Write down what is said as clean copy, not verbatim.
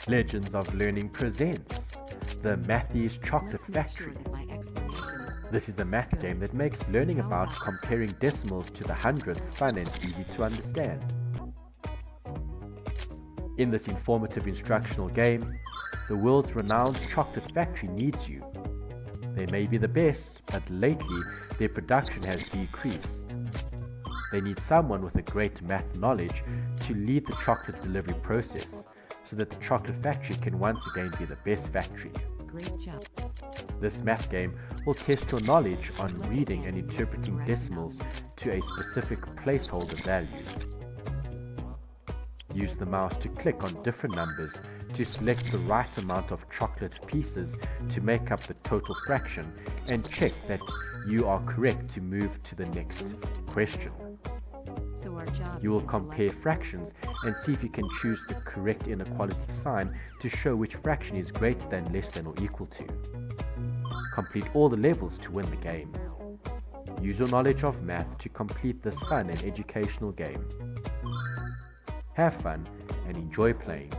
Legends of Learning presents the Mathys Chocolate Factory. This is a math game that makes learning about comparing decimals to the hundredth fun and easy to understand. In this informative instructional game, the world's renowned chocolate factory needs you. They may be the best, but lately their production has decreased. They need someone with a great math knowledge to lead the chocolate delivery process so that the chocolate factory can once again be the best factory. Great job. This math game will test your knowledge on reading and interpreting decimals to a specific placeholder value. Use the mouse to click on different numbers to select the right amount of chocolate pieces to make up the total fraction and check that you are correct to move to the next question. So our job You will is to compare select fractions and see if you can choose the correct inequality sign to show which fraction is greater than, less than, or equal to. Complete all the levels to win the game. Use your knowledge of math to complete this fun and educational game. Have fun and enjoy playing.